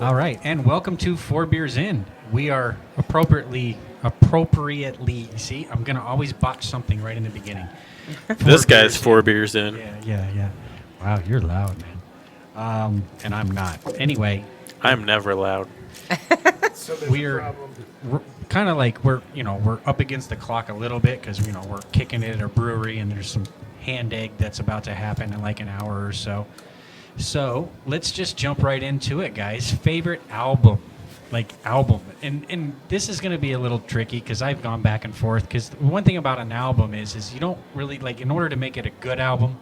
All right, and welcome to Four Beers In. We are appropriately. See, I'm gonna always botch something right in the beginning. This guy's 4 beers in. Yeah. Wow, you're loud, man. And I'm not. Anyway, I'm never loud. So there's a we're problem. kind of like we're up against the clock a little bit because we're kicking it at a brewery and there's some hand egg that's about to happen in like an hour or so. So let's just jump right into it, guys. Favorite album. And this is going to be a little tricky because I've gone back and forth. Because one thing about an album is you don't really in order to make it a good album,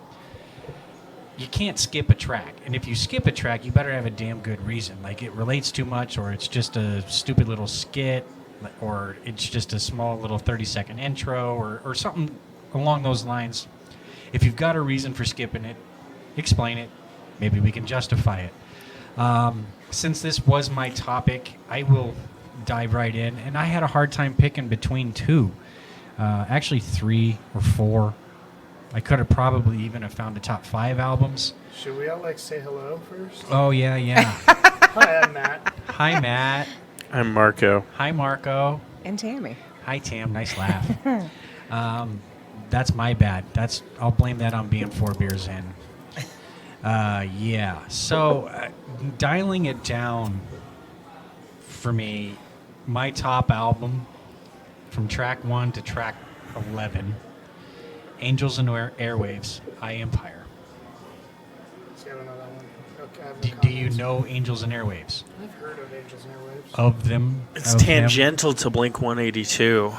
you can't skip a track. And if you skip a track, you better have a damn good reason. Like it relates too much, or it's just a stupid little skit, or it's just a small little 30-second intro, or something along those lines. If you've got a reason for skipping it, explain it. Maybe we can justify it. Since this was my topic, I will dive right in. And I had a hard time picking between two. Actually, 3 or 4. I could have probably even have found the top 5 albums. Should we all say hello first? Oh, yeah. Hi, I'm Matt. Hi, Matt. I'm Marco. Hi, Marco. And Tammy. Hi, Tam. Nice laugh. That's my bad. I'll blame that on being 4 beers in. Yeah. So, dialing it down for me, my top album from track 1 to track 11, Angels and Airwaves, High Empire. See, I don't know that one. Okay, I have no Do you comments. know Angels and Airwaves? I've heard of Angels and Airwaves. Of them? It's of them? tangential to Blink 182,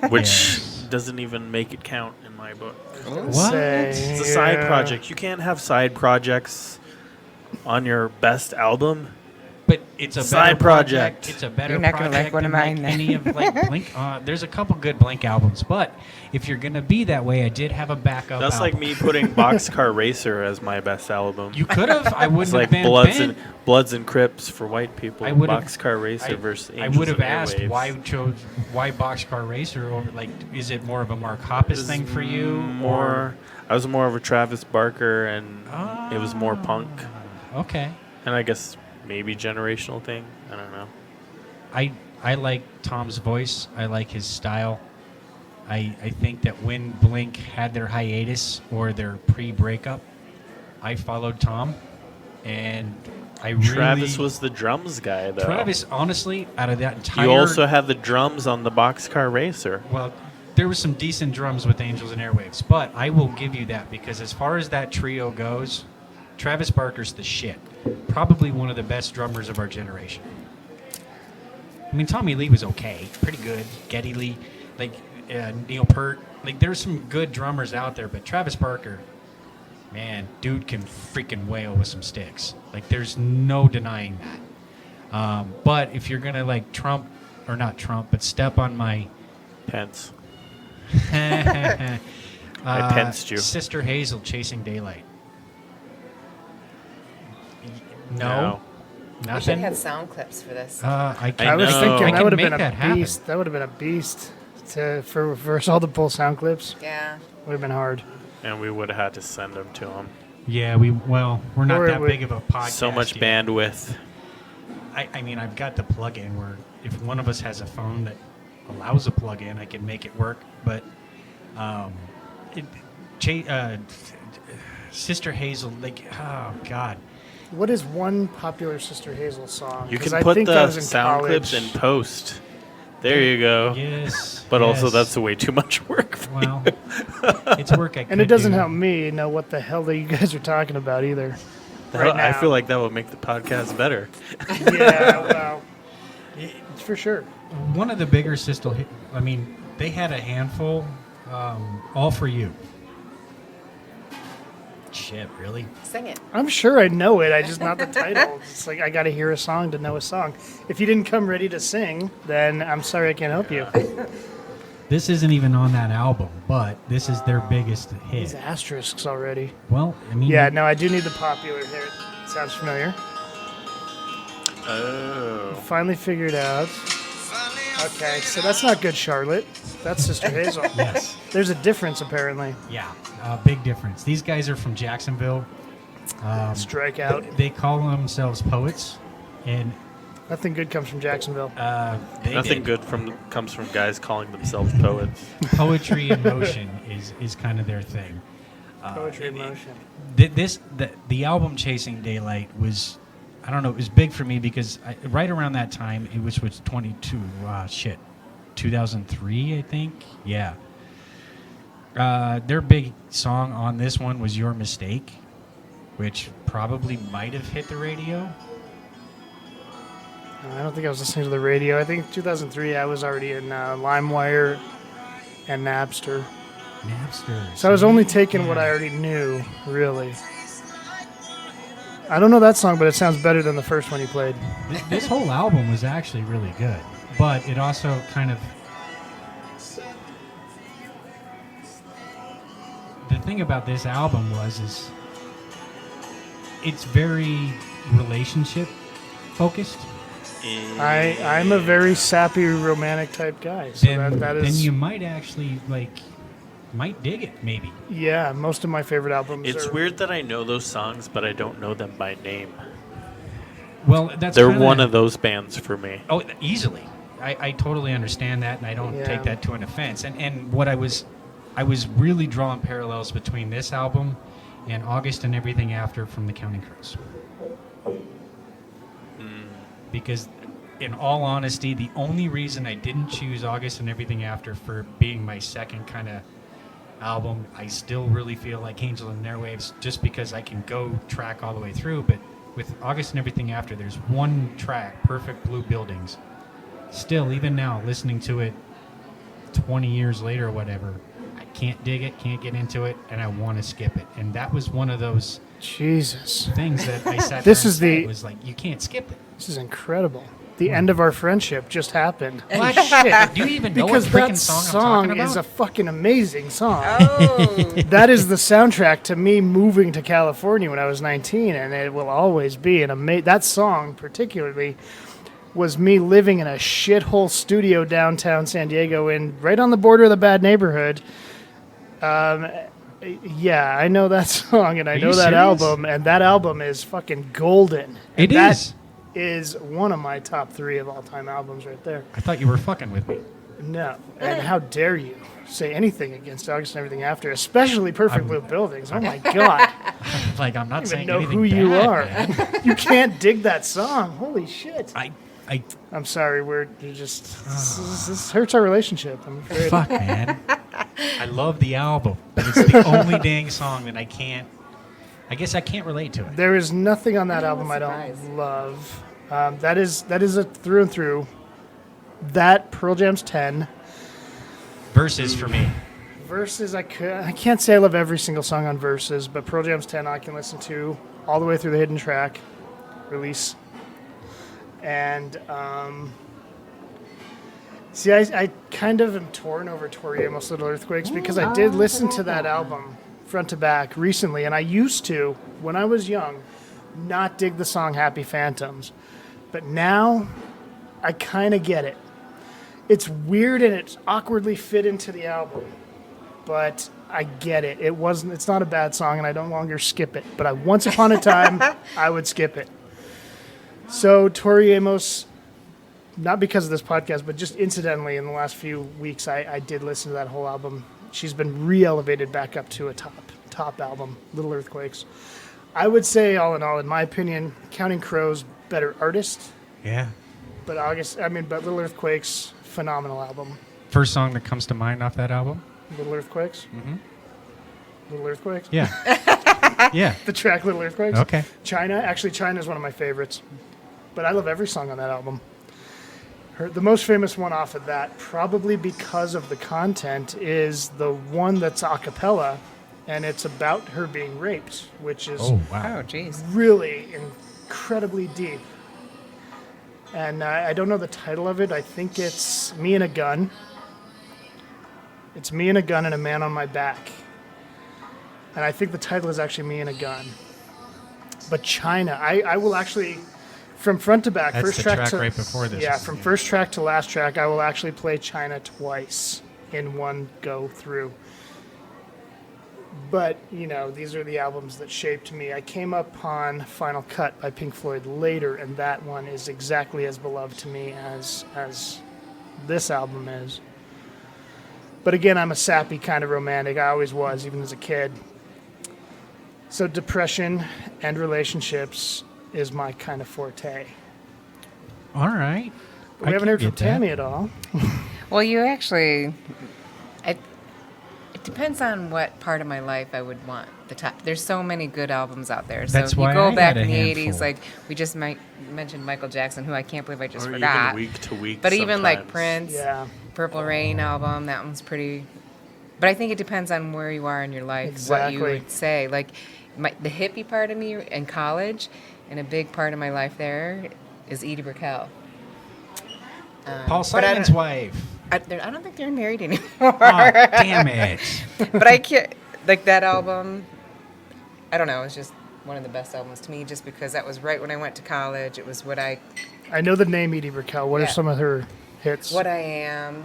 which Yes. doesn't even make it count in my book. What? It's a side project. You can't have side projects on your best album. But it's a Side better project. project. It's a better You're not gonna project like one than of mine, then. any of Blink. There's a couple good Blink albums, but if you're gonna be that way, I did have a backup. That's like album. me putting Boxcar Racer as my best album. You could have. I wouldn't It's have like been. Bloods and Crips for white people. I would've- Boxcar Racer versus I Angels would have and asked Airwaves. why Boxcar Racer over is it more of a Mark Hoppus thing for you or I was more of a Travis Barker, and it was more punk, okay. and I guess maybe generational thing. I don't know. I like Tom's voice. I like his style. I think that when Blink had their hiatus or their pre-breakup, I followed Tom, and I really Travis was the drums guy, though. Travis, honestly, out of that entire You also had the drums on the Boxcar Racer. well, there was some decent drums with Angels and Airwaves, but I will give you that because as far as that trio goes, Travis Barker's the shit. Probably one of the best drummers of our generation. I mean, Tommy Lee was okay, pretty good. Geddy Lee, Neil Peart. There's some good drummers out there, but Travis Barker, man, dude can freaking wail with some sticks. There's no denying that. But if you're gonna not Trump, but step on my Pence. I pensed you. Sister Hazel, Chasing Daylight. No. We should Nothing. have sound clips for this. I I I was know. thinking I that can would have make been that a happen. beast. That would have been a beast for us all to pull sound clips. Yeah. Would have been hard. And we would have had to send them to him. Yeah, we're not Or that we- big of a podcast. So much yet. bandwidth. I mean, I've got the plug-in where if one of us has a phone that allows a plug-in, I can make it work. But Sister Hazel, oh God. What is one popular Sister Hazel song? You 'Cause can I put think I the was in sound college. clips in post. There you go. Yes. But also, yes. that's way too much work for well, you. it's work I could And it doesn't do. help me know what the hell that you guys are talking about either. Well, I now. feel like that would make the podcast better. Yeah, well, for sure. One of the bigger they had a handful. All for You. Shit, really? Sing it. I'm sure I know it. I just not the title. It's like I got to hear a song to know a song. If you didn't come ready to sing, then I'm sorry I can't help you. This isn't even on that album, but this is their biggest These hit. asterisks already. Well, I mean, Yeah, no, I do need the popular here. Sounds familiar. Oh. Finally figured out. Okay, so that's not Good Charlotte. That's Sister Hazel. yes, There's a difference apparently. yeah, big difference. These guys are from Jacksonville. Strikeout. They call themselves poets, and Nothing good comes from Jacksonville. They Nothing did. good comes from guys calling themselves poets. Poetry in motion is kind of their thing. Poetry in motion. The album Chasing Daylight was, I don't know, it was big for me because right around that time, it was 2003, I think. Yeah. Their big song on this one was Your Mistake, which probably might have hit the radio. I don't think I was listening to the radio. I think 2003 I was already in LimeWire and Napster. Napster. So I was only taking what I already knew, really. I don't know that song, but it sounds better than the first one you played. This whole album was actually really good, but it also kind of... The thing about this album is it's very relationship focused. I'm a very sappy, romantic type guy. So Then that is, you might actually might dig it maybe. yeah, most of my favorite albums It's are... weird that I know those songs, but I don't know them by name. Well, that's They're kinda, one of those bands for me. Oh, easily. I totally understand that, and I don't Yeah. take that to an offense. And what I was really drawing parallels between this album and August and Everything After from the Counting Crows. Because, in all honesty, the only reason I didn't choose August and Everything After for being my second kind of album, I still really feel like Angel and Airwaves, just because I can go track all the way through. But with August and Everything After, there's one track, Perfect Blue Buildings. Still, even now, listening to it 20 years later or whatever, I can't dig it, can't get into it, and I want to skip it. And that was one of those Jesus. things that I sat This there and is the- said was like, you can't skip it. This is incredible. The end of our friendship just happened. What? Shit. Do you even know Because what freaking that song I'm song talking about? is a fucking amazing song. Oh, That is the soundtrack to me moving to California when I was 19, and it will always be an amazing... That song, particularly, was me living in a shithole studio downtown San Diego, right on the border of the bad neighborhood. Yeah, I know that song, and I Are know you that serious? album, and that album is fucking golden. It And is. That is one of my top 3 of all-time albums right there. I thought you were fucking with me. No, and how dare you say anything against August and Everything After, especially Perfect Blue Buildings. Oh my God. Like, I'm not I don't saying even know anything who you bad, are. man. You can't dig that song. Holy shit. I I'm sorry. You're just this hurts our relationship. I'm afraid. fuck, man. I love the album, but it's the only dang song that I guess I can't relate to it. There is nothing on that I'm album I surprised. don't love. That is a through and through. That Pearl Jam's 10 Versus for me. Versus. I can't say I love every single song on Versus, but Pearl Jam's 10 I can listen to all the way through the hidden track release. And see, I kind of am torn over Tori Amos' Little Earthquakes because I did listen to that album front to back recently, and I used to, when I was young, not dig the song Happy Phantoms. But now, I kind of get it. It's weird and it's awkwardly fit into the album, but I get it. It's not a bad song, and I don't longer skip it. But once upon a time, I would skip it. So Tori Amos, not because of this podcast, but just incidentally in the last few weeks, I did listen to that whole album. She's been re-elevated back up to a top album, Little Earthquakes. I would say, all in all, in my opinion, Counting Crows, better artist, Yeah. but Little Earthquakes, phenomenal album. First song that comes to mind off that album? Little Earthquakes? Mm-hmm. Little Earthquakes? Yeah. Yeah. The track Little Earthquakes? Okay. China is one of my favorites, but I love every song on that album. The most famous one off of that, probably because of the content, is the one that's a cappella, and it's about her being raped, which is Oh, wow. oh, jeez. really incredibly deep. And I don't know the title of it. I think it's Me and a Gun. It's Me and a Gun and a Man on My Back. And I think the title is actually Me and a Gun. But China, I will actually, from front to back, That's first the track track to right before this. yeah, from first track to last track, I will actually play China twice in one go through. But, these are the albums that shaped me. I came upon Final Cut by Pink Floyd later, and that one is exactly as beloved to me as this album is. But again, I'm a sappy kind of romantic. I always was, even as a kid. So depression and relationships is my kind of forte. All right. We haven't heard from Tammy at all. Well, you actually, it depends on what part of my life I would want the top. There's so many good albums out there. So That's if you why go I back had a in the handful. 80s, like we just mentioned Michael Jackson, who I can't believe I just Or forgot. even week to week. But even like sometimes. Prince, Yeah. Purple Rain album, that one's pretty. But I think it depends on where you are in your life, what you Exactly. would say. Like the hippie part of me in college, and a big part of my life there is Edie Brickell. Paul but I Simon's don't- wife. I don't think they're married anymore. Oh, damn it. But I can't, like that album, I don't know, it's just one of the best albums to me just because that was right when I went to college. It was what I I know the name Edie Brickell. What are Yeah. some of her hits? What I Am.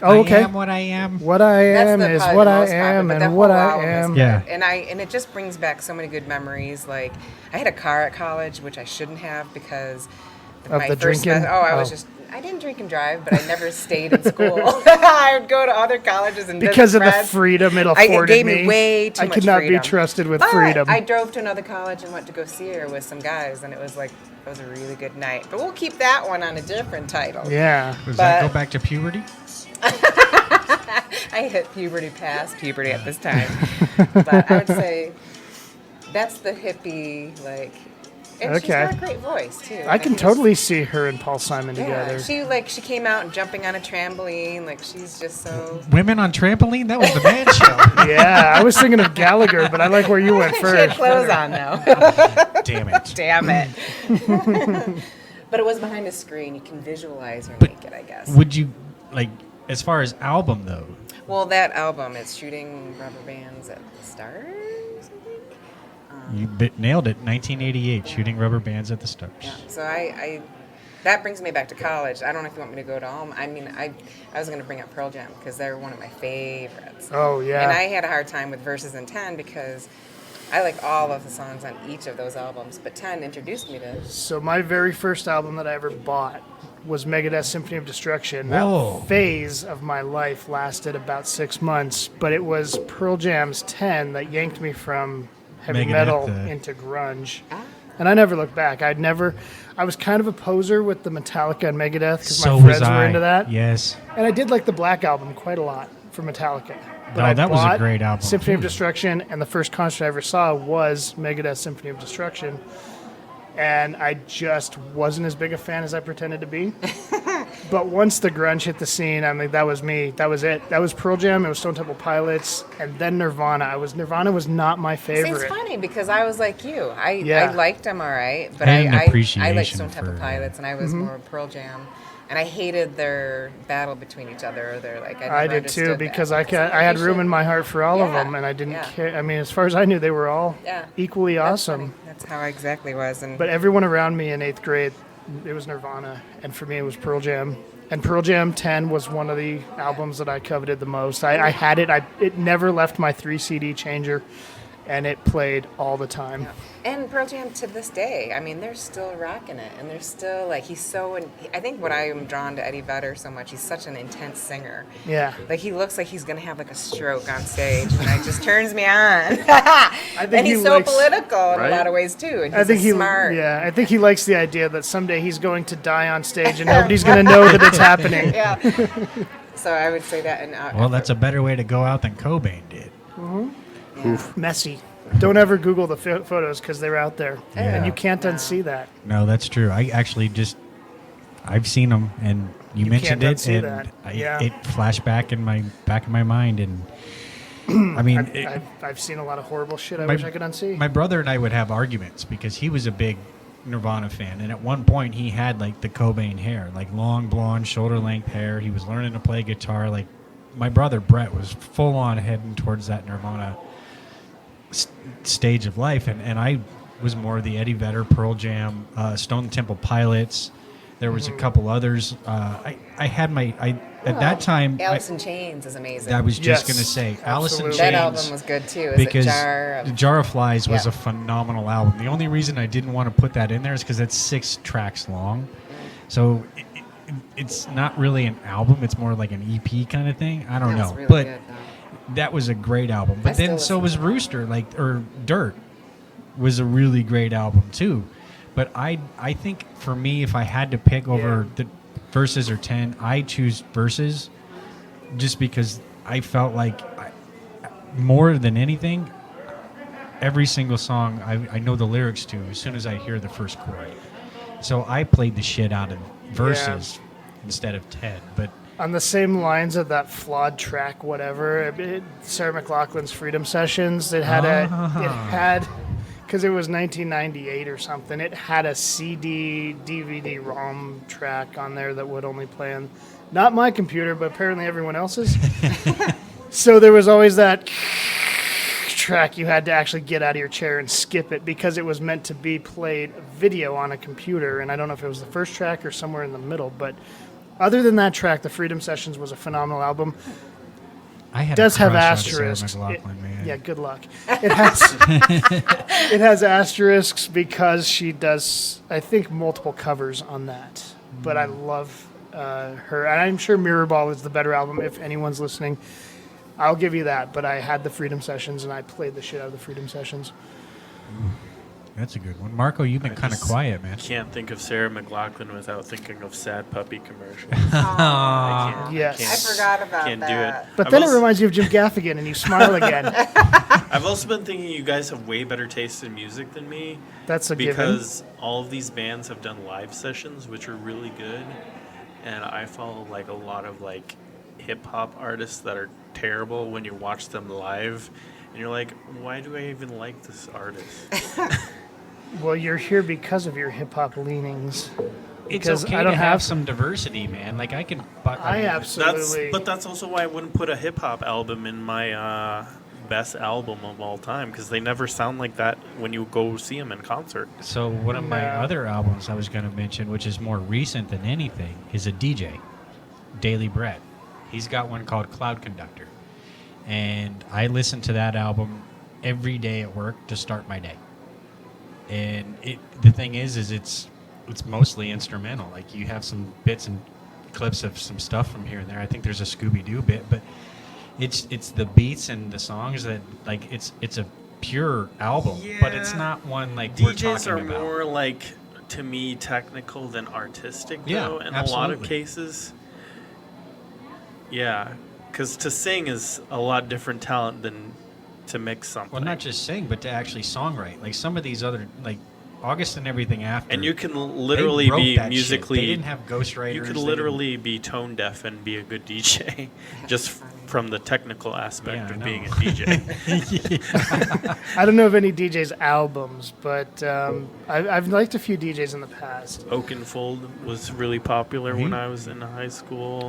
Oh, okay. I am what I am. What I That's am the, is probably what the I most popular, am, but and that what whole I album is am. good. Yeah. And it just brings back so many good memories. Like I had a car at college, which I shouldn't have because Of my the first drinking? I didn't drink and drive, but I never stayed in school. I would go to other colleges and Because visit of the friends. freedom it It afforded gave me way too I much could not freedom. be trusted with But freedom. I drove to another college and went to go see her with some guys, and it was a really good night. But we'll keep that one on a different title. Yeah. Does that But- go back to puberty? I hit puberty past puberty at this time. But I would say that's the hippie, and she's Okay. got a great voice, too. I can totally see her and Paul Simon Yeah, together. she came out and jumping on a trampoline, she's just so... Women on trampoline? That was the man show. Yeah, I was thinking of Gallagher, but I like where you went She had first. clothes on, though. Damn it. Damn it. But it was behind a screen. You can visualize her But naked, I guess. Would you, as far as album, though, Well, that album, it's Shooting Rubber Bands at the Stars, I think. you nailed it. 1988, Shooting Rubber Bands at the Stars. Yeah. So I that brings me back to college. I don't know if you want me to go to all. I mean, I was going to bring up Pearl Jam because they're one of my favorites. Oh, yeah. And I had a hard time with Verses in 10 because I like all of the songs on each of those albums, but 10 introduced me to. So my very first album that I ever bought was Megadeth's Symphony of Destruction. Whoa. That phase of my life lasted about 6 months, but it was Pearl Jam's 10 that yanked me from heavy Megadeth, metal into grunge. Ah. And I never looked back. I was kind of a poser with the Metallica and Megadeth because So my was friends were I. into that. Yes. And I did like the Black Album quite a lot for Metallica. But No, I that was a bought great album, Symphony of too. Destruction, and the first concert I ever saw was Megadeth's Symphony of Destruction. And I just wasn't as big a fan as I pretended to be. But once the grunge hit the scene, I mean, that was me. That was it. That was Pearl Jam. It was Stone Temple Pilots, and then Nirvana. Nirvana was not my See, it's favorite. funny because I was like you. I Yeah. liked them all right, but I had an I liked appreciation Stone Temple for- Pilots, and I was Mm-hmm. more Pearl Jam. And I hated their battle between each other. I did too because I had room in my heart for all of Yeah, them, and I didn't yeah. care. I mean, as far as I knew, they were all Yeah. equally That's awesome. funny. That's how I exactly was. And But everyone around me in 8th grade, it was Nirvana, and for me, it was Pearl Jam. And Pearl Jam 10 was one of the albums that I coveted the most. I had it. It never left my 3 CD changer, and it played all the time. And Pearl Jam to this day, I mean, they're still rocking it, and they're still he's so. I think what I am drawn to Eddie Vedder so much, he's such an intense singer. Yeah. He looks like he's gonna have a stroke on stage, and it just turns me on. think And he he's so likes- political in Right? a lot of ways too. And I he's think smart. I think he likes the idea that someday he's going to die on stage and nobody's going to know that it's happening. Yeah. So I would say that. And Well, that's a better way to go out than Cobain did. Messy. Don't ever Google the photos because they're out there, and Yeah. you can't unsee that. No, that's true. I actually I've seen them, and you mentioned can't it, unsee and that. Yeah. it flashed back in my mind, and I mean, I've seen a lot of horrible shit. I My- wish I could unsee. my brother and I would have arguments because he was a big Nirvana fan, and at one point he had the Cobain hair, long blonde shoulder length hair. He was learning to play guitar. My brother Brett was full on heading towards that Nirvana stage of life, and I was more the Eddie Vedder, Pearl Jam, Stone Temple Pilots. There was a couple others. I at that time, Alice in Chains is amazing. I was just Yes, going to say Alice in absolutely. Chains. That album was good too. It was Because a Jar of Flies was Yeah. a phenomenal album. The only reason I didn't want to put that in there is because it's 6 tracks long. So it's not really an album. It's more like an EP kind of thing. I don't That was know. really But good, though. that was a great album. But still then so listen was to that. Rooster, or Dirt was a really great album too. But I think for me, if I had to pick over the Verses or 10, I choose Verses just because I felt like more than anything, every single song I know the lyrics to as soon as I hear the first chord. So I played the shit out of Verses instead of 10. But On the same lines of that flawed track, whatever, Sarah McLachlan's Freedom Sessions, it had because it was 1998 or something, it had a CD, DVD, ROM track on there that would only play on, not my computer, but apparently everyone else's. So there was always that track you had to actually get out of your chair and skip it because it was meant to be played video on a computer. And I don't know if it was the first track or somewhere in the middle, but other than that track, the Freedom Sessions was a phenomenal album. I had Does a have crush on asterisks. Sarah McLachlan, man. Yeah, good luck. It has it has asterisks because she does, I think, multiple covers on that. But I love her, and I'm sure Mirrorball is the better album. If anyone's listening, I'll give you that. But I had the Freedom Sessions, and I played the shit out of the Freedom Sessions. That's a good one. Marco, you've been kind of quiet, man. Can't think of Sarah McLachlan without thinking of Sad Puppy commercials. Yes. I forgot about Can't that. do it. But I've then it also- reminds you of Jim Gaffigan, and you smile again. I've also been thinking you guys have way better taste in music than me. That's a given. Because all of these bands have done live sessions, which are really good, and I follow like a lot of like hip hop artists that are terrible when you watch them live, and you're like, why do I even like this artist? Well, you're here because of your hip hop leanings. It's Because okay I don't to have have some diversity, man. Like I can. I absolutely. That's also why I wouldn't put a hip hop album in my best album of all time, because they never sound like that when you go see them in concert. So one of my No. other albums I was going to mention, which is more recent than anything, is a DJ, Daily Bread. He's got one called Cloud Conductor, and I listen to that album every day at work to start my day. And the thing is it's mostly instrumental. Like you have some bits and clips of some stuff from here and there. I think there's a Scooby-Doo bit, but it's the beats and the songs that like it's a pure album, but it's not one like we're DJs talking are about. more like, to me, technical than artistic, Yeah, though, in a lot of absolutely. cases. Yeah, because to sing is a lot different talent than to mix something. Well, not just sing, but to actually songwrite. Like some of these other, like August and everything after. And you can they literally wrote be that shit. musically. They didn't have ghostwriters. You could They literally be tone deaf and be a good DJ, just from the technical aspect Yeah, I of know. being a DJ. I don't know of any DJs' albums, but I've liked a few DJs in the past. Oakenfold was really popular when I was in high school.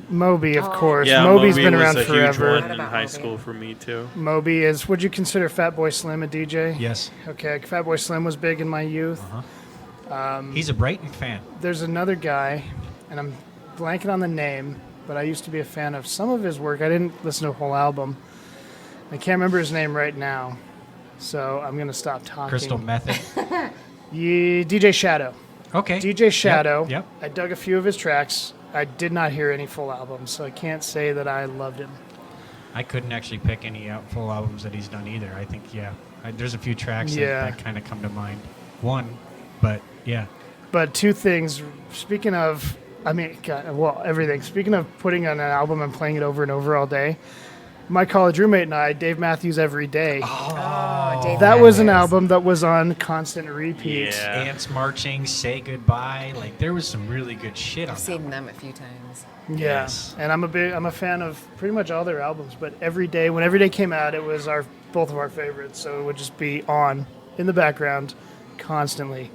Moby, of Oh. course. Yeah, Moby's Moby been was around a huge forever. one in about high Moby? school for me too. Moby is. Would you consider Fatboy Slim a DJ? Yes. Okay, Fatboy Slim was big in my youth. He's a Brighton fan. There's another guy, and I'm blanking on the name, but I used to be a fan of some of his work. I didn't listen to a whole album. I can't remember his name right now, so I'm going to stop talking. Crystal Method. Yeah, DJ Shadow. Okay. DJ Shadow. Yep. I dug a few of his tracks. I did not hear any full albums, so I can't say that I loved him. I couldn't actually pick any full albums that he's done either. I think, there's a few tracks Yeah. that kind of come to mind. One, but yeah. But two things. Speaking of, everything. Speaking of putting on an album and playing it over and over all day, my college roommate and I, Dave Matthews Every Day, Oh, Dave that was an Matthews. album that was on constant repeat. Yeah. Ants Marching, Say Goodbye. Like, there was some really good shit on I've that seen one. them a few times. Yeah. Yes. And I'm a fan of pretty much all their albums, but Every Day, when Every Day came out, it was both of our favorites, so it would just be on in the background constantly.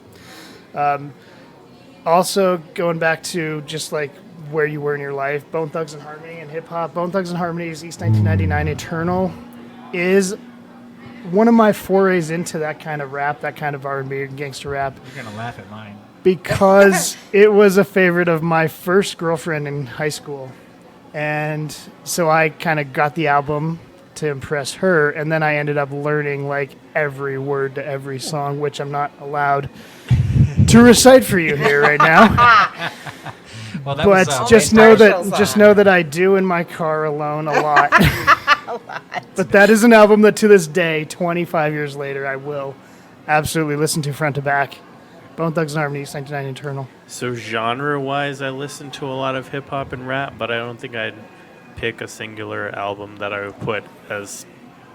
Also, going back to just like where you were in your life, Bone Thugs and Harmony and hip hop. Bone Thugs and Harmony's East 1999 Eternal is one of my forays into that kind of rap, that kind of R&B and gangster rap, You're going to laugh at mine. because it was a favorite of my first girlfriend in high school. And so I kind of got the album to impress her, and then I ended up learning like every word to every song, which I'm not allowed to recite for you here right now. Well, that But was just partial know that I do in my car alone a lot. But that is an album that to this day, 25 years later, I will absolutely listen to front to back. Bone Thugs and Harmony, 1999 Eternal. So genre-wise, I listen to a lot of hip-hop and rap, but I don't think I'd pick a singular album that I would put as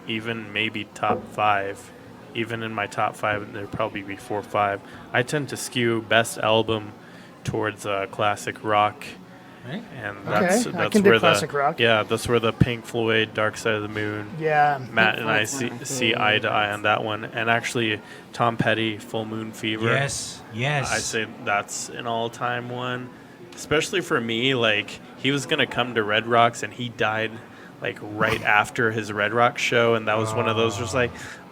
even maybe top 5. Even in my top 5, there'd probably be 4 or 5. I tend to skew best album towards classic rock. Right. And Okay, that's I can do where classic rock. Yeah, that's where the Pink Floyd Dark Side of the Moon. Yeah. Matt and I Floyd's one of my see eye to eye on that one. And actually, Tom Petty, Full Moon Fever. Yes. I say that's an all-time one. Especially for me, like, he was going to come to Red Rocks, and he died, like, right after his Red Rocks show. And that was one of those just like,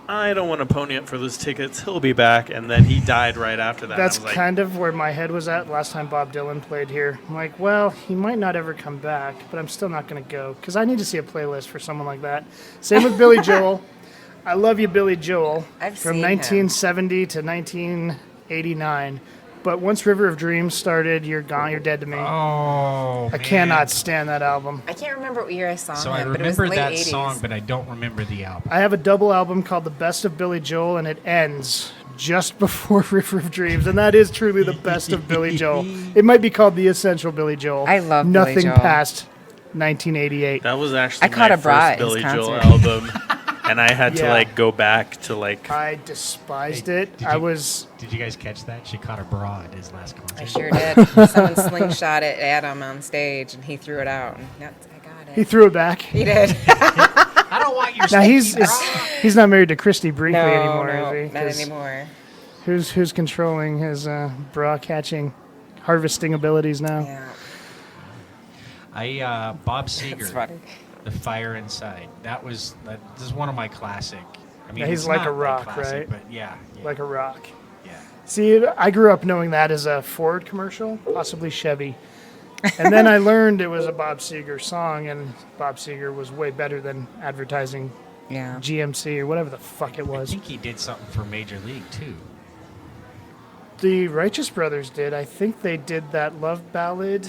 I don't want to pony up for those tickets. He'll be back. And then he died right after that. That's I was like, kind of where my head was at last time Bob Dylan played here. I'm like, well, he might not ever come back, but I'm still not going to go because I need to see a playlist for someone like that. Same with Billy Joel. I love you, Billy Joel. I've from seen him. 1970 to 1989. But once River of Dreams started, you're gone, you're dead to me. Oh, I cannot stand that album. I can't remember what year I saw So him, I but it was remember late that 80s. song, but I don't remember the album. I have a double album called The Best of Billy Joel, and it ends just before River of Dreams, and that is truly the best of Billy Joel. It might be called The Essential Billy Joel. I love Billy Nothing Joel. past 1988. that was actually I caught my a bra first at his Billy Joel concert. album. And I had to, Yeah. like, go back to, like, I despised Hey, it. did I you- was... Did you guys catch that? She caught a bra at his last concert. I sure did. Someone slingshot it at him on stage, and he threw it out. And I got it. He threw it back. He did. I don't want your Now sticky bra. he's not married to Christy Brinkley no, anymore, no, is he? not 'Cause anymore. Who's controlling his bra catching, harvesting abilities now? Yeah, Bob it's Seger, funny. The Fire Inside. This is one of my classic. I mean, Yeah, he's it's like not a rock, classic, right? But yeah. Like a rock. Yeah. See, I grew up knowing that as a Ford commercial, possibly Chevy. And then I learned it was a Bob Seger song, and Bob Seger was way better than advertising Yeah. GMC or whatever the fuck it I was. think he did something for Major League too. The Righteous Brothers did. I think they did that love ballad.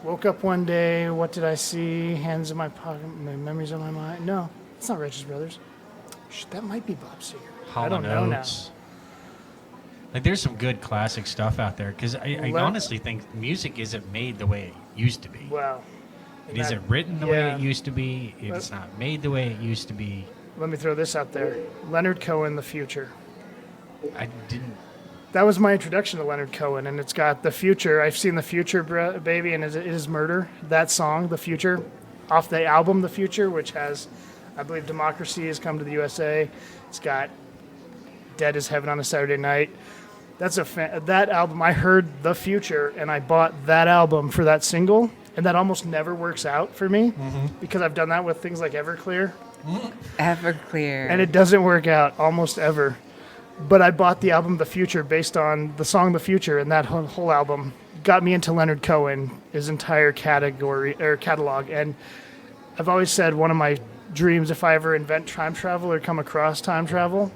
Woke up one day, what did I see? Hands in my pocket, my memories on my mind. No, it's not Righteous Brothers. Shit, that might be Bob Seger. Hollow I don't know now. Notes. Like, there's some good classic stuff out there because I Well, honestly think music isn't made the way it used to be. Wow. It isn't written the way yeah. it used to be. It's not made the way it used to be. Let me throw this out there. Leonard Cohen, The Future. I didn't. That was my introduction to Leonard Cohen, and it's got The Future. I've seen The Future, baby, and It Is Murder. That song, The Future, off the album The Future, which has, I believe, Democracy Has Come to the USA. It's got Dead as Heaven on a Saturday Night. That's that album. I heard The Future, and I bought that album for that single, and that almost never works out for me because I've done that with things like Everclear, Everclear. and it doesn't work out almost ever. But I bought the album The Future based on the song The Future, and that whole album got me into Leonard Cohen, his entire catalog. And I've always said one of my dreams, if I ever invent time travel or come across time travel,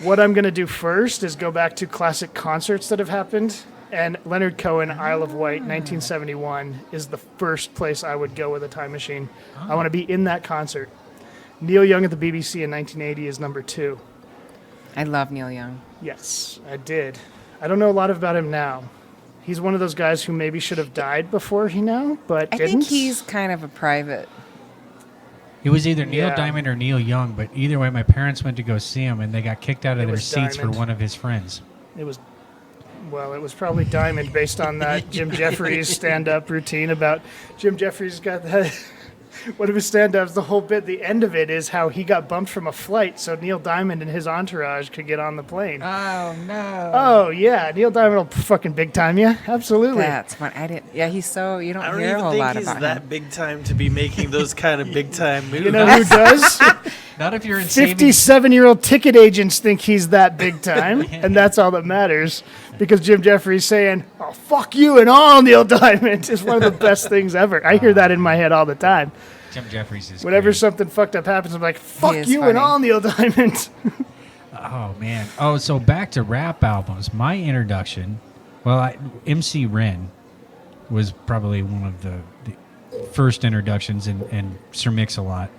what I'm going to do first is go back to classic concerts that have happened. And Leonard Cohen, Isle of Wight, 1971, is the first place I would go with a time machine. I want to be in that concert. Neil Young at the BBC in 1980 is number 2. I love Neil Young. Yes, I did. I don't know a lot about him now. He's one of those guys who maybe should have died before he now, but I didn't. think he's kind of a private. It was either Neil Yeah. Diamond or Neil Young, but either way, my parents went to go see him, and they got kicked out of It their was seats Diamond. for one of his friends. It was probably Diamond based on that Jim Jeffries stand-up routine about Jim Jeffries got that. One of his stand-ups, the whole bit, the end of it is how he got bumped from a flight so Neil Diamond and his entourage could get on the plane. Oh no. Oh, yeah, Neil Diamond will fucking big time you. Absolutely. That's fun. I didn't. Yeah, he's so. You don't, I don't hear a even whole think lot he's about that him. big time to be making those kind of big time moves. You know who does? Not if you're in savings. 57-year-old ticket agents think he's that big time, and that's all that matters. Because Jim Jeffries saying, "Oh, fuck you and all, Neil Diamond," is one of the best things ever. I hear that in my head all the time. Jim Jeffries is Whenever great. something fucked up happens, I'm like, "Fuck He is you funny. and all, Neil Diamond." Oh man. Oh, so back to rap albums. My introduction, MC Ren was probably one of the first introductions, and Sir Mix-a-Lot.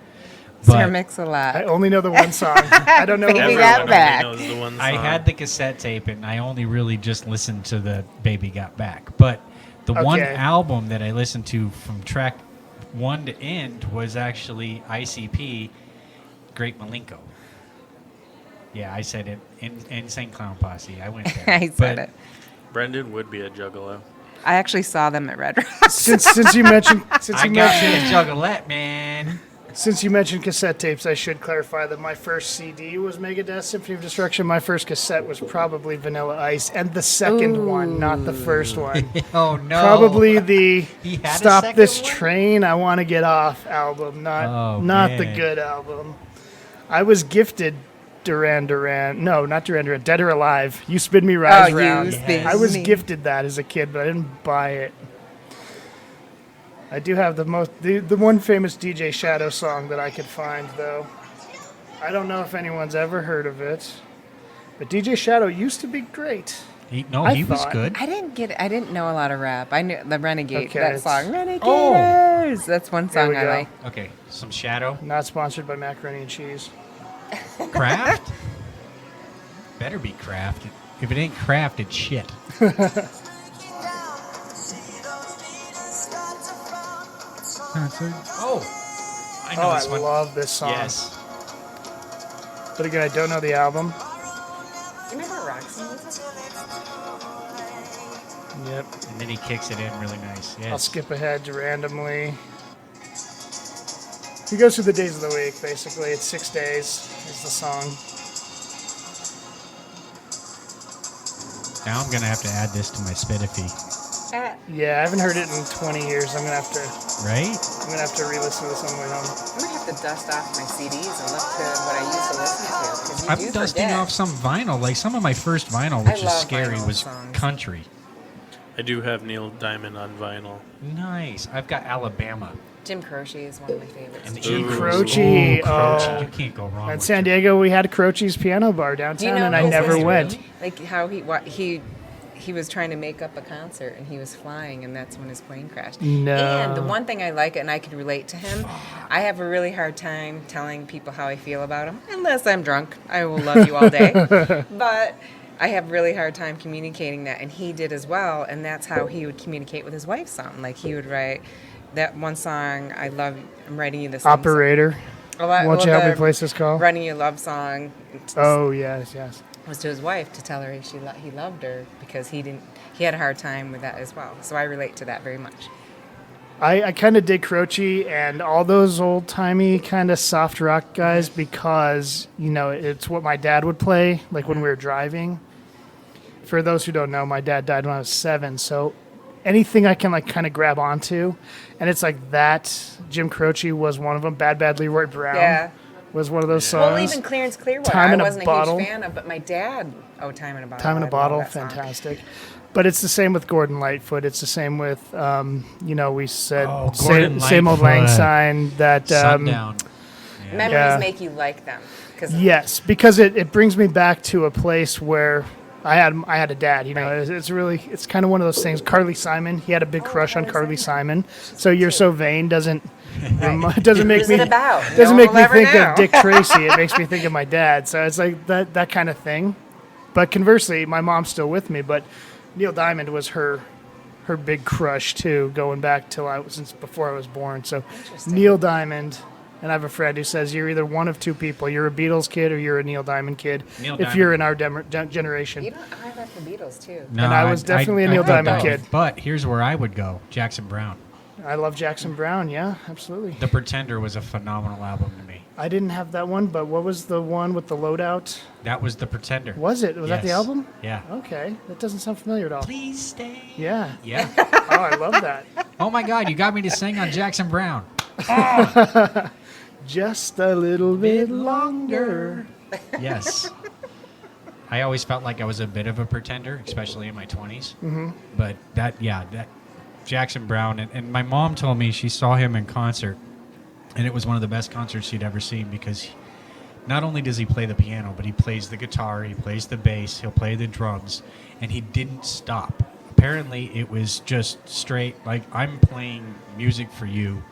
Sir But I Mix-a-Lot. only know the one song. I don't know the Baby rest. Got Everyone Back. only knows the one I song. had the cassette tape, and I only really just listened to the Baby Got Back. But the one Okay. album that I listened to from track 1 to end was actually ICP, Great Malenko. Yeah, I said it. Insane Clown Posse. I went there. I said it. Brendan would be a juggalo. I actually saw them at Red Rocks. Since you mentioned I got me a juggalette, man. Since you mentioned cassette tapes, I should clarify that my first CD was Megadeth Symphony of Destruction. My first cassette was probably Vanilla Ice, and the second one, not the first one. Oh no. Probably the He had a "Stop second This one? Train, I Want to Get Off" album, not the man. good album. I was gifted Duran Duran. No, not Duran Duran. Dead or Alive. You Spin Me Rise You Round. Spin I was Me. gifted that as a kid, but I didn't buy it. I do have the one famous DJ Shadow song that I could find, though. I don't know if anyone's ever heard of it, but DJ Shadow used to be great. He I was thought- good. I didn't know a lot of rap. I knew the Renegade, Okay, that it's- song. Renegades. Oh. That's one Here song we I go. like. Okay, some Shadow. Not sponsored by Macaroni and Cheese. Kraft? Better be Kraft. If it ain't Kraft, it's shit. Oh, I know Oh, this I one. love this song. Yes. But again, I don't know the album. Do you remember Roxy? Yep. And then he kicks it in really nice. Yes. I'll skip ahead to randomly. He goes through the days of the week, basically. It's 6 days is the song. Now I'm gonna have to add this to my Spitify, Yeah, I haven't heard it in 20 years. I'm gonna have to re-listen to this on the way home. I'm gonna have to dust off my CDs and look to what I used to listen to. 'Cause you I'm do dusting forget. off some vinyl. Like some of my first vinyl, I which is love scary, vinyl was songs. country. I do have Neil Diamond on vinyl. Nice. I've got Alabama. Jim Croce is one of my favorites. And Jim Ooh. Croce. Croce. Oh. You can't go wrong At with San Jim. Diego, we had Croce's Piano Bar Do you downtown, know and I his never history? went. Like how he was trying to make up a concert and he was flying and that's when his plane crashed. No. And the one thing I like and I can relate to him, I have a really hard time telling people how I feel about him unless I'm drunk. I will love you all day. But I have really hard time communicating that and he did as well and that's how he would communicate with his wife's song. Like he would write that one song, I'm writing you this song. Operator. Won't you help me place this call? Writing you a love song. Oh, yes, yes. Was to his wife to tell her he loved her because he had a hard time with that as well. So I relate to that very much. I kind of dig Croce and all those old timey kind of soft rock guys because it's what my dad would play like when we were driving. For those who don't know, my dad died when I was 7, so anything I can like kind of grab onto, and it's like that. Jim Croce was one of them. Bad Leroy Brown Yeah. was one of those Well, songs. even Clarence Clearwater, Time I in a wasn't Bottle. a huge fan of, but my dad, Time in a Bottle. Time in I a love Bottle, that song. fantastic. But it's the same with Gordon Lightfoot. It's the same with, we said Oh, same Gordon old Lang Lightfoot. syne that. Sundown. Memories Yeah. make you like them. Yes, because it brings me back to a place where I had a dad. It's kind of one of those things. Carly Simon, he had a big crush on Carly Simon. So You're So Vain doesn't make Who's me it about? doesn't No make one me will ever think know. of Dick Tracy. It makes me think of my dad. So it's like that kind of thing. But conversely, my mom's still with me. But Neil Diamond was her big crush too, going back since before I was born. So Neil Diamond. And I have a friend who says you're either one of two people. You're a Beatles kid or you're a Neil Diamond kid. Neil if you're in Diamond. our generation. You know, I like the Beatles too. No, And I was definitely a Neil put Diamond both. kid. But here's where I would go: Jackson Brown. I love Jackson Brown. Yeah, absolutely. The Pretender was a phenomenal album to me. I didn't have that one, but what was the one with the loadout? That was The Pretender. Was it? Was that the Yes. album? Yeah. Okay, that doesn't sound familiar at all. Please stay. Yeah. Yeah. Oh, I love that. Oh my God, you got me to sing on Jackson Brown. just a little bit longer. Yes. I always felt like I was a bit of a pretender, especially in my 20s. Mm-hmm. But that Jackson Browne, and my mom told me she saw him in concert, and it was one of the best concerts she'd ever seen because not only does he play the piano, but he plays the guitar, he plays the bass, he'll play the drums, and he didn't stop. Apparently, it was just straight, like, I'm playing music for you,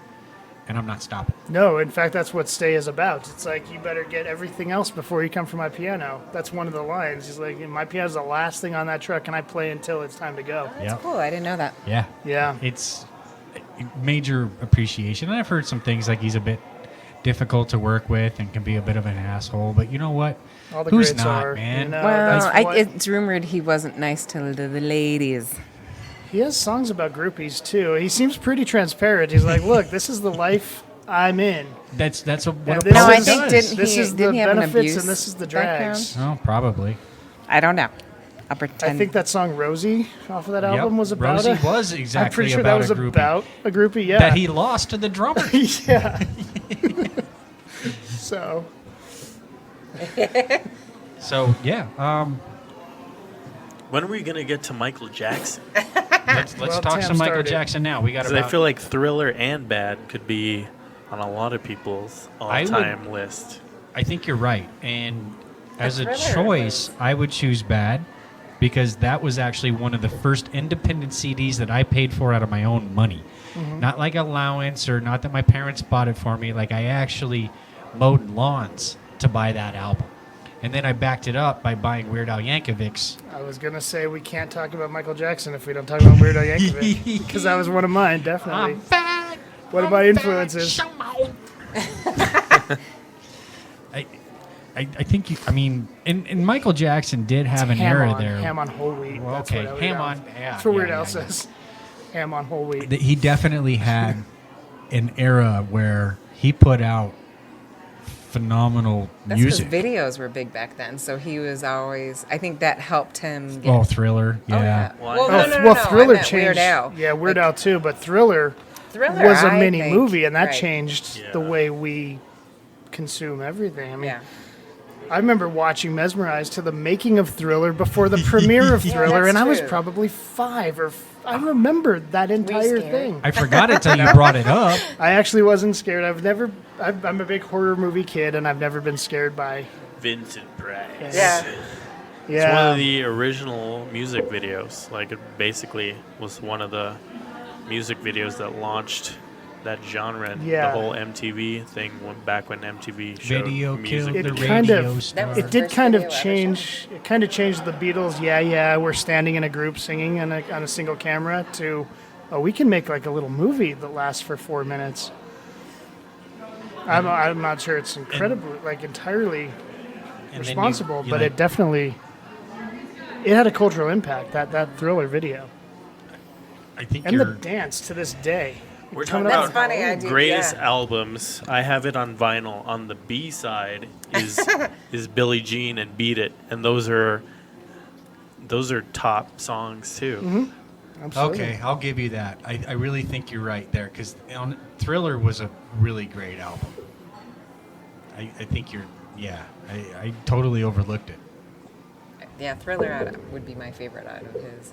and I'm not stopping. No, in fact, that's what Stay is about. It's like, you better get everything else before you come for my piano. That's one of the lines. He's like, my piano's the last thing on that truck, and I play until it's time to go. That's cool. I didn't know that. Yeah. Yeah. It's major appreciation. And I've heard some things like he's a bit difficult to work with and can be a bit of an asshole, but you know what? All the Who's greats not, are, man? you know, Well, that's what- it's rumored he wasn't nice to the ladies. He has songs about groupies, too. He seems pretty transparent. He's like, look, this is the life I'm in. That's what And a this poet No, I is- think does. didn't This he, is the didn't he have an benefits abuse and this is the background? drags. Oh, probably. I don't know. I'll pretend. I think that song Rosie off of that Yep. album was about Rosie a... was exactly I'm pretty sure about that was a groupie. about a groupie, yeah. That he lost to the drummer. yeah. So, So yeah, When are we gonna get to Michael Jackson? let's Well, talk Tam some Michael started. Jackson now. We got 'Cause about. I feel like Thriller and Bad could be on a lot of people's all-time list. I think you're right, and as a Thriller choice, I would choose Bad because that was actually one of the first independent CDs that I paid for out of my own money. Not like allowance or not that my parents bought it for me. Like I actually mowed lawns to buy that album. And then I backed it up by buying Weird Al Yankovic's. I was going to say we can't talk about Michael Jackson if we don't talk about Weird Al Yankovic, because that was one of mine, definitely. Bad. What about influences? I think and Michael Jackson did have an era there. Ham on whole wheat. Well, That's okay, what ham Weird Al- on- yeah, That's what yeah, Weird yeah, Al yeah. says. Ham on whole wheat. He definitely had an era where he put out phenomenal That's because music. videos were big back then, so he was always. I think that helped him. Get, Oh, Thriller, yeah. Oh, yeah. Well, Well, I- no, Well, I Thriller meant changed. Weird Al. Yeah, Weird Like, Al too, but Thriller Thriller was a I mini think, movie, and that right. changed the Yeah. way we consume everything. I mean, Yeah. I remember watching Mesmerized to the making of Thriller before the premiere of Thriller, that's and I was true. probably 5 or I remember that entire scared? thing. I forgot it till you brought it up. I actually wasn't scared. I'm a big horror movie kid, and I've never been scared by. Vincent Price. Yeah. It's one Yeah, of the original music videos. Like it basically was one of the music videos that launched that genre and Yeah. the whole MTV thing went back when MTV showed Video music. killed the It kind radio of- star. That was it did first kind of video ever change. It kind of changed the Beatles. Yeah, we're standing in a group singing on a single camera. To, oh, we can make like a little movie that lasts for 4 minutes. I'm not sure it's incredibly entirely And then responsible, you but like- it definitely it had a cultural impact. That Thriller video I think and the you're. dance to this day. We're Coming talking out That's about funny. I do. greatest Yeah. albums. I have it on vinyl. On the B side is Billie Jean and Beat It, and those are top songs too. Absolutely. Okay, I'll give you that. I really think you're right there because Thriller was a really great album. I think you're. Yeah, I totally overlooked it. Yeah, Thriller would be my favorite out of his.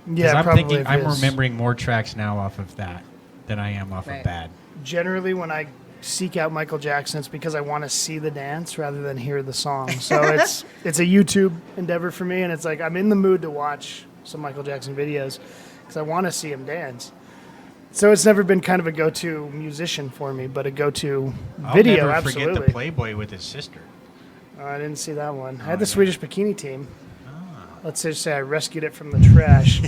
'Cause Yeah, I'm probably. thinking, of I'm his. remembering more tracks now off of that than I am off Right. of Bad. Generally, when I seek out Michael Jackson, it's because I want to see the dance rather than hear the song. So it's a YouTube endeavor for me, and it's like I'm in the mood to watch some Michael Jackson videos because I want to see him dance. So it's never been kind of a go-to musician for me, but a go-to video, I'll never absolutely. forget the Playboy with his sister. Oh, I didn't see that one. I Oh, had the yeah. Swedish Bikini Team. Let's just say I rescued it from the trash.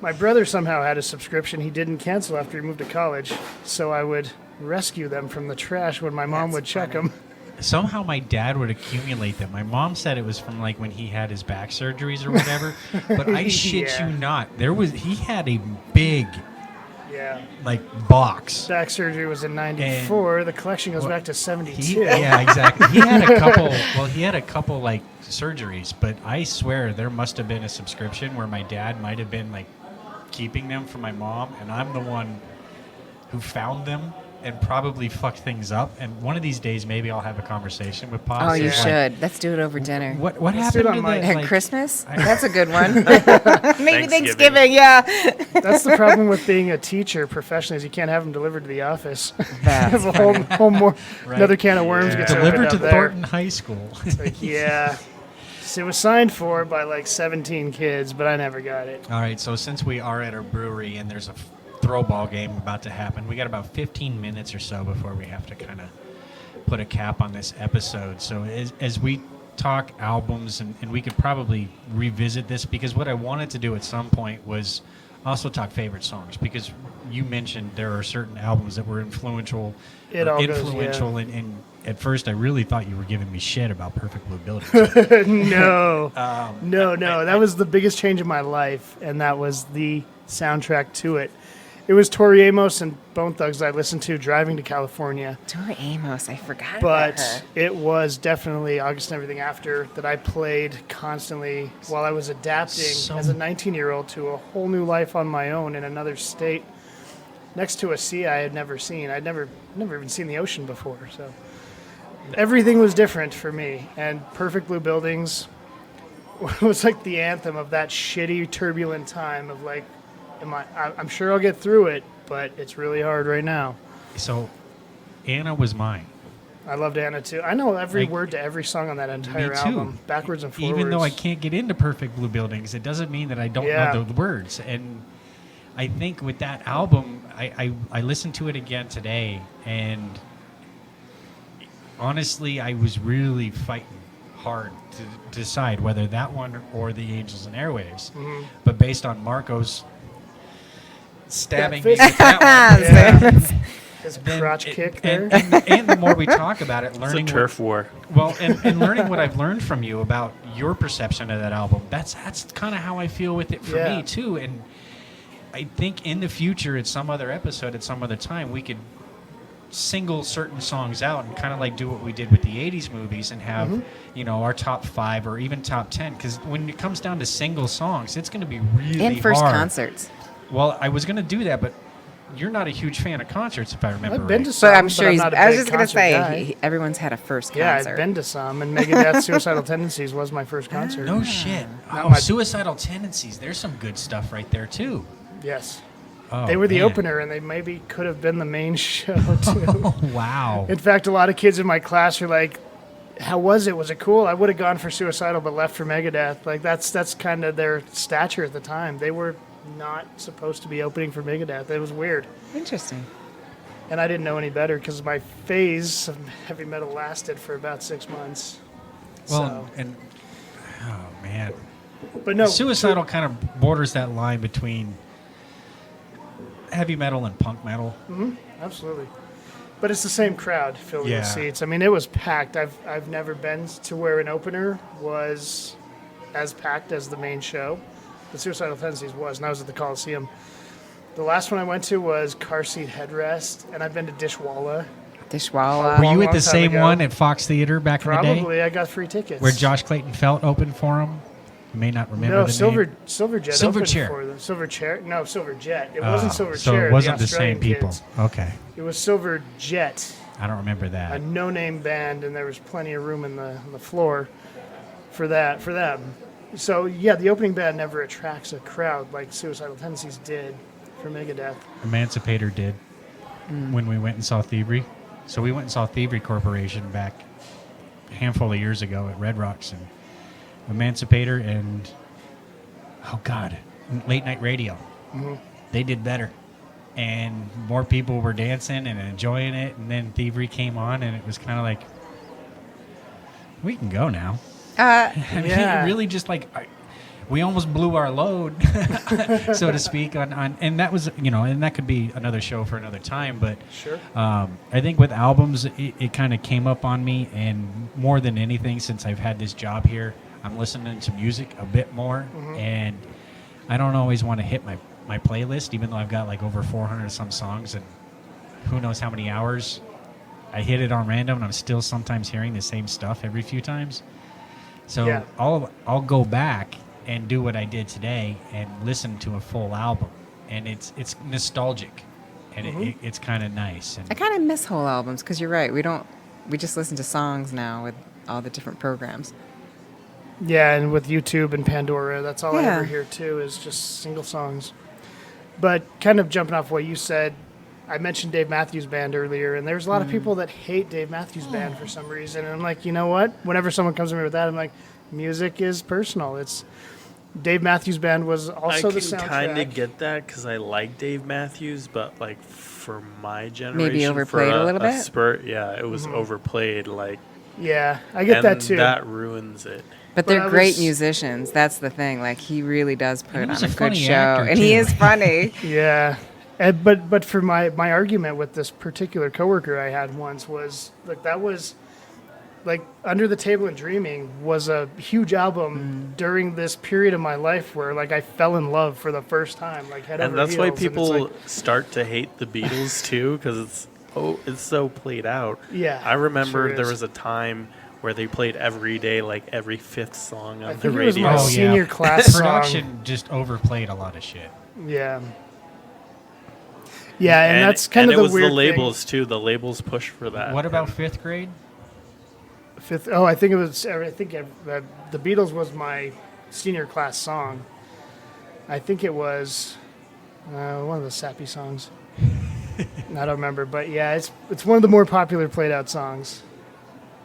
My brother somehow had a subscription he didn't cancel after he moved to college, so I would rescue them from the trash when my mom That's would check funny. them. Somehow my dad would accumulate them. My mom said it was from like when he had his back surgeries or whatever. But I shit Yeah. you not. He had a big Yeah. like box. Back surgery was in '94. The collection goes Well, back to '72. Yeah, exactly. He had a couple. Well, he had a couple like surgeries, but I swear there must have been a subscription where my dad might have been like keeping them for my mom, and I'm the one who found them and probably fucked things up. And one of these days, maybe I'll have a conversation with Pops. Oh, you It's like, should. Let's do it over dinner. What Let's do it happened on to Mike. the, At like, Christmas? I- That's a good one. Maybe Thanksgiving, yeah. That's the problem with being a teacher professionally is you can't have them delivered to the office. That's Have a whole more Right. another can of worms gets opened delivered up to there. Thornton High School. Like, yeah. So it was signed for by like 17 kids, but I never got it. All right, so since we are at our brewery and there's a throw ball game about to happen, we got about 15 minutes or so before we have to kind of put a cap on this episode. So as we talk albums, and we could probably revisit this, because what I wanted to do at some point was also talk favorite songs, because you mentioned there are certain albums that were influential. It all goes, yeah. And at first I really thought you were giving me shit about Perfect Blue Buildings. No. Um, No. That was the biggest change of my life, and that was the soundtrack to it. It was Tori Amos and Bone Thugs I listened to driving to California. Tori Amos, I forgot about But her. it was definitely August and Everything After that I played constantly while I was adapting So- as a 19-year-old to a whole new life on my own in another state next to a sea I had never seen. I'd never even seen the ocean before. So everything was different for me. And Perfect Blue Buildings was like the anthem of that shitty, turbulent time of like, I'm sure I'll get through it, but it's really hard right now. so Anna was mine. I loved Anna too. I know every Like, word to every song on that entire Me too. album, backwards and forwards. Even though I can't get into Perfect Blue Buildings, it doesn't mean that I don't Yeah. know the words. And I think with that album, I listened to it again today, and honestly, I was really fighting hard to decide whether that one or The Angels and Airwaves. Mm-hmm. But based on Marco's stabbing That me fist- with that one, Yeah. His then crotch it- kick there. and the more we talk about it, It's a learning turf war. well, and learning what I've learned from you about your perception of that album, that's kind of how I feel with it for Yeah. me too. And I think in the future, at some other episode, at some other time, we could single certain songs out and kind of like do what we did with the 80s movies and have, Mm-hmm. our top 5 or even top 10. Because when it comes down to single songs, it's going to be really And first hard. concerts. Well, I was going to do that, but you're not a huge fan of concerts, if I remember I've been right. to some, But I'm sure he's. not a I was big just gonna concert say guy. everyone's had a first Yeah, concert. I've been to some, and Megadeth Suicidal Tendencies was my first concert. No shit. Not Oh, my- Suicidal Tendencies. There's some good stuff right there, too. Yes. Oh, They were the man. opener, and they maybe could have been the main show, too. Oh, wow. In fact, a lot of kids in my class are like, how was it? Was it cool? I would have gone for Suicidal, but left for Megadeth. Like, that's kind of their stature at the time. They were not supposed to be opening for Megadeth. It was weird. Interesting. And I didn't know any better because my phase of heavy metal lasted for about 6 months. Well, and oh man, But no, Suicidal kind of borders that line between heavy metal and punk metal. absolutely. But it's the same crowd filling Yeah. the seats. I mean, it was packed. I've never been to where an opener was as packed as the main show. The Suicidal Tendencies was, and I was at the Coliseum. The last one I went to was Car Seat Headrest, and I've been to Dishwalla. Dishwalla. Were long, you at long the time same ago. one at Fox Theater back in the day, Probably, I got free tickets. where Josh Clayton Felt opened for him? You may not remember No, the Silver name. Silverjet Silver opened Chair. for them. Silver Chair? No, Silverjet. It wasn't Silver so Chair. it wasn't the Australian same people. kids. Okay, It was Silverjet. I don't remember A that. no-name band, and there was plenty of room on the floor for them. So yeah, the opening band never attracts a crowd like Suicidal Tendencies did for Megadeth. Emancipator did when we went and saw Thievery. So we went and saw Thievery Corporation back a handful of years ago at Red Rocks, and Emancipator and Late Night Radio. They did better, and more people were dancing and enjoying it. And then Thievery came on, and it was kind of like, we can go now. I mean, Yeah. it really just like we almost blew our load, so to speak. On and that was and that could be another show for another time. But Sure. I think with albums, it kind of came up on me, and more than anything, since I've had this job here, I'm listening to music a bit more, and I don't always want to hit my playlist, even though I've got like over 400 some songs, and who knows how many hours. I hit it on random, and I'm still sometimes hearing the same stuff every few times. So Yeah. I'll go back and do what I did today and listen to a full album, and it's nostalgic. and it's kind of nice. And I kind of miss whole albums because you're right. We just listen to songs now with all the different programs. Yeah, and with YouTube and Pandora, that's all I Yeah. ever hear too is just single songs. But kind of jumping off what you said, I mentioned Dave Matthews Band earlier, and there's a lot of people that hate Dave Matthews Band for some reason. And I'm like, you know what? Whenever someone comes to me with that, I'm like, music is personal. It's Dave Matthews Band was also I the can soundtrack. kind of get that because I like Dave Matthews, but like for my generation, overplayed for a little bit? spurt, yeah, it was overplayed. Like, Yeah, I get and that too. That ruins it. But But they're I great was- musicians. That's the thing. Like he really does put he on was a a good funny show, actor, and he too. is funny. Yeah, and, but for my argument with this particular coworker I had once was like that was like Under the Table and Dreaming was a huge album during this period of my life where like I fell in love for the first time, like head And over that's why heels, and it's people like, start to hate the Beatles too, because it's so played out. Yeah, I remember sure there is. was a time where they played every day, like every fifth song on I the think it was radio. my Oh, yeah. senior class production song. just overplayed a lot of shit. Yeah. Yeah, and that's kind and of it the was weird the labels too. The labels push for that. What about fifth grade? thing. I think it was. I think the Beatles was my senior class song. I think it was one of the sappy songs. I don't remember, but yeah, it's one of the more popular played out songs.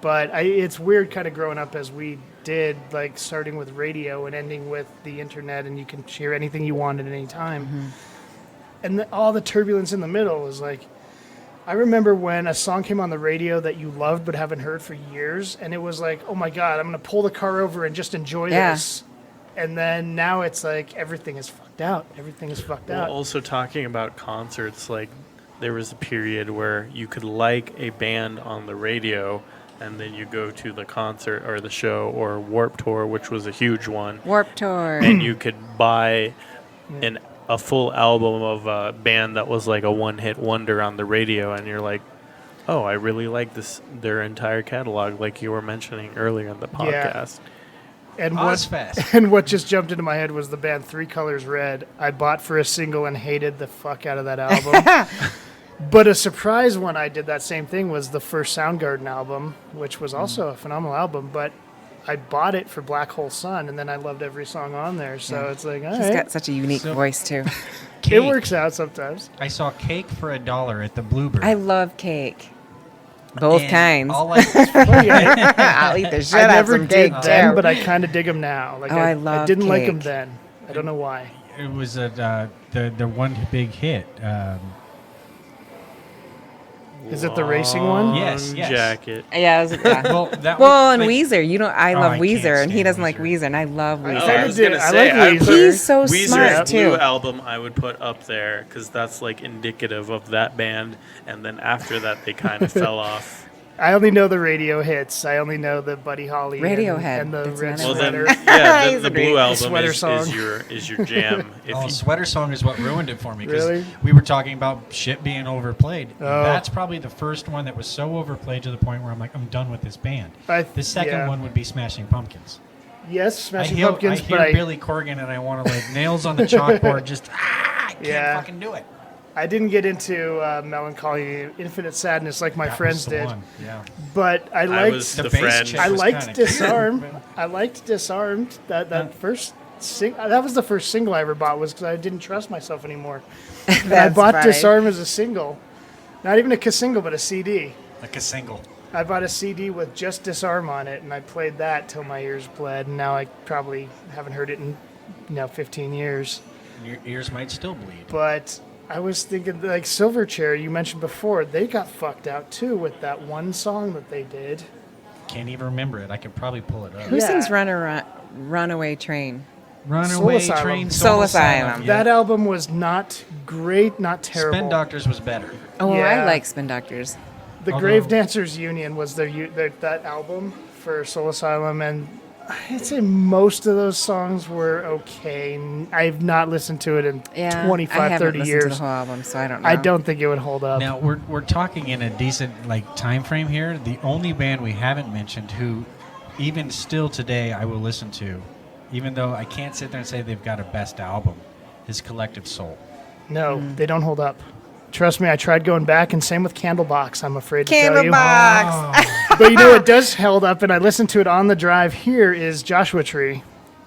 But it's weird kind of growing up as we did, like starting with radio and ending with the internet, and you can hear anything you want at any time. And all the turbulence in the middle was like, I remember when a song came on the radio that you loved but haven't heard for years, and it was like, oh my God, I'm going to pull the car over and just enjoy this. And then now it's like everything is fucked out. Everything is fucked Well, out. also talking about concerts, like there was a period where you could like a band on the radio, and then you go to the concert or the show or Warped Tour, which was a huge one, Warped Tour. and you could buy a full album of a band that was like a one-hit wonder on the radio, and you're like, oh, I really like their entire catalog, like you were mentioning earlier in the podcast. And Ozfest. and what just jumped into my head was the band Three Colors Red. I bought for a single and hated the fuck out of that album. But a surprise one I did that same thing was the first Soundgarden album, which was also a phenomenal album, but I bought it for Black Hole Sun, and then I loved every song on there. So it's like, all He's right. got such a unique voice too. It Cake. works out sometimes. I saw Cake for $1 at the Bluebird. I love cake. Both And kinds. all I- Funny, I'll eat the shit I out of never some did cake then, too. but I kind of dig them now. Like Oh, I love didn't like them Cake. then. I don't know why. it was the one big hit. Is it the racing one? Yes, Long yes. Jacket. Yeah, Well, that well, was, and like, Weezer. You know, I Oh, love I can't Weezer, and he stand doesn't like Weezer. Weezer, and I love I Weezer. kinda I was did- gonna I say, like I Weezer. put He's so Weezer's smart Blue too. album I would put up there because that's like indicative of that band, and then after that they kind of fell off. I only know the radio hits. I only know the Buddy Holly Radiohead. and the That's Red another Well, then, Sweater. yeah, He's the a Blue great album sweater is song. your jam. If Oh, you, Sweater Song is what ruined it for me because Really? we were talking about shit being overplayed. Oh. That's probably the first one that was so overplayed to the point where I'm like, I'm done with this band. The second yeah. one would be Smashing Pumpkins. Yes, Smashing I hear, Pumpkins, I hear but Billy Corgan and I want to like nails on the chalkboard. Just I can't Yeah. fucking do it. I didn't get into Melancholy, Infinite Sadness like my That friends was the did. one. Yeah. But I I liked was The the bass friend. check I was liked kinda Disarm. good. I liked Disarmed. That first that was the first single I ever bought was because I didn't trust myself anymore. And I That's bought funny. Disarm as a single, not even a single, but a CD. Like a single. I bought a CD with just Disarm on it, and I played that till my ears bled. And now I probably haven't heard it in 15 years. Your ears might still bleed. But I was thinking, like Silverchair, you mentioned before, they got fucked out too with that one song that they did. Can't even remember it. I could probably pull it up. Who Yeah. sings Runaway Train? Runaway Soul Train, Asylum. Soul Asylum. Yeah. That album was not great, not terrible. Spin Doctors was better. Oh, Yeah. I like Spin Doctors. The Although- Grave Dancers Union was that album for Soul Asylum, and I'd say most of those songs were okay. I've not listened to it in Yeah, 25, I haven't 30 listened to years. the whole album, so I don't know. I don't think it would hold up. Now we're talking in a decent like time frame here. The only band we haven't mentioned who, even still today, I will listen to, even though I can't sit there and say they've got a best album, is Collective Soul. No, they don't hold up. Trust me, I tried going back, and same with Candlebox, I'm afraid to tell you. Candlebox. But you know what does held up, and I listened to it on the drive here, is Joshua Tree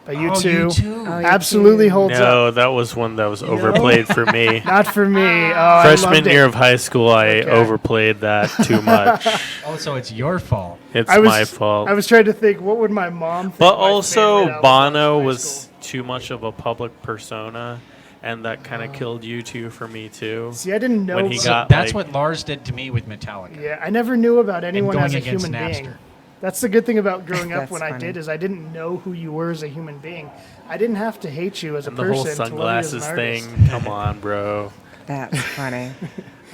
by U2. U2. Oh, Absolutely U2. holds up. No, that was one that was overplayed for me. Not for me. Oh, I Freshman loved year it. of high school, I Okay. overplayed that too much. Oh, so it's your fault. It's I was, my fault. I was trying to think, what would my mom think? But my also, favorite album Bono in high was school? too much of a public persona, and that kind of killed U2 for me too. See, I didn't know. when he So got- that's like- what Lars did to me with Metallica. Yeah, I never knew about anyone going as a against human Napster. being. That's the good thing about growing up That's when I funny. did, is I didn't know who you were as a human being. I didn't have to hate you as a And the whole person to love you as an sunglasses artist. thing. Come on, bro. That's funny.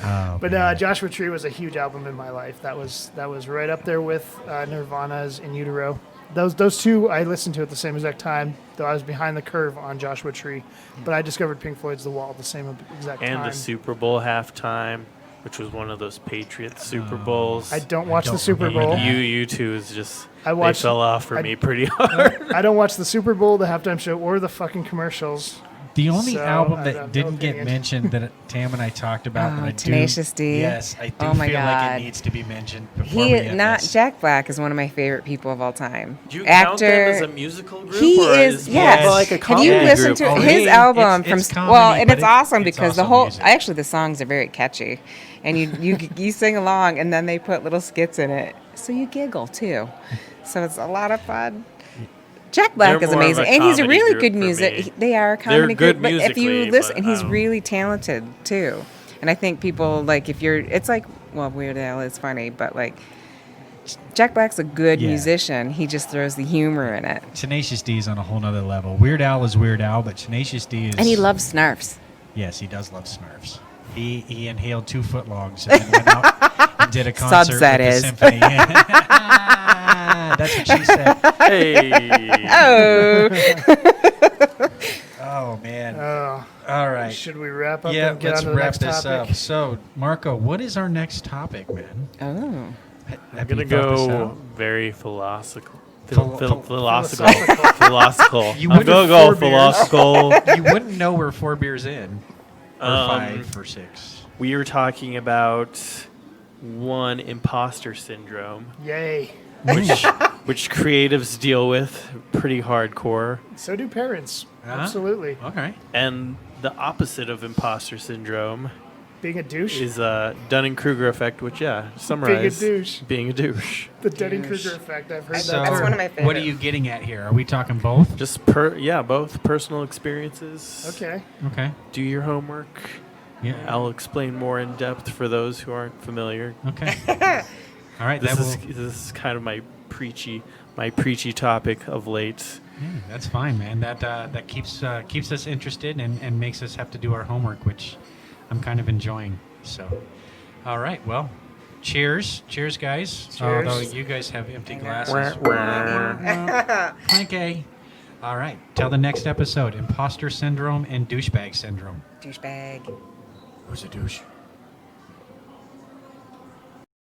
Oh, But man. Joshua Tree was a huge album in my life. That was right up there with Nirvana's In Utero. Those two I listened to at the same exact time, though I was behind the curve on Joshua Tree. But I discovered Pink Floyd's The Wall at the same exact And time. the Super Bowl halftime, which was one of those Patriots Super Bowls. I don't watch don't the Super remember Bowl. that. U2 is just I they watched- fell off for I- me pretty hard. I don't watch the Super Bowl, the halftime show, or the fucking commercials. The only So, album I that have no didn't get opinion. mentioned that Tam and I talked about that I do, Tenacious D. Yes, I do Oh my feel like God. it needs to be mentioned before we He end not this. Jack Black is one of my favorite people of all time. Do you count them Actor. as a musical group? He or is, more yes. of like a Have comedy you comedy listened group? to Oh, his he- album it's from? Well, comedy, and but it's awesome it's because the also whole. music. Actually, the songs are very catchy, and you sing along, and then they put little skits in it, so you giggle too. So it's a lot of fun. Jack Black They're is more of amazing, a and he's a comedy really group good for music. me. They are a They're comedy good group, but if you musically, listen, but, he's really talented too. And I think people like if you're, it's like, well, Weird Al is funny, but like Jack Black's a good Yeah. musician. He just throws the humor in it, Tenacious D is on a whole nother level. Weird Al is Weird Al, but Tenacious D is. and he loves Snarfs. Yes, he does love Smurfs. He inhaled 2 footlongs and then went out and did a concert that with the is. symphony. That's what she said. Hey. Oh, Oh man. Oh, All right. should we wrap up Yeah, and get let's on to the wrap next this topic? up. So, Marco, what is our next topic, man? oh. I'm gonna go very philosophical. Philosophical. Philosophical. Philosophical. You I'm wouldn't gonna go 4 beers. philosophical. You wouldn't know we're 4 beers in, or 5 or 6. We were talking about one imposter syndrome, Yay. which creatives deal with pretty hardcore, So do parents. Huh? Absolutely. Okay. and the opposite of imposter syndrome Being a douche. is Dunning-Kruger effect, which summarize douche. being a douche. The Dunning-Kruger effect. I've heard So, that That's term. one of my what are favorite. you getting at here? Are we talking both? Just both personal experiences. Okay. Okay. Do your homework. Yeah. I'll explain more in depth for those who aren't familiar. Okay. All right. This is kind of my preachy topic of late. Yeah, that's fine, man. That keeps us interested and makes us have to do our homework, which I'm kind of enjoying. So, all right. Well, cheers, guys. Cheers. Although you guys have empty glasses. Wah, wah. Clink A. All right. Till the next episode: imposter syndrome and douchebag syndrome. Douchebag. Who's a douche?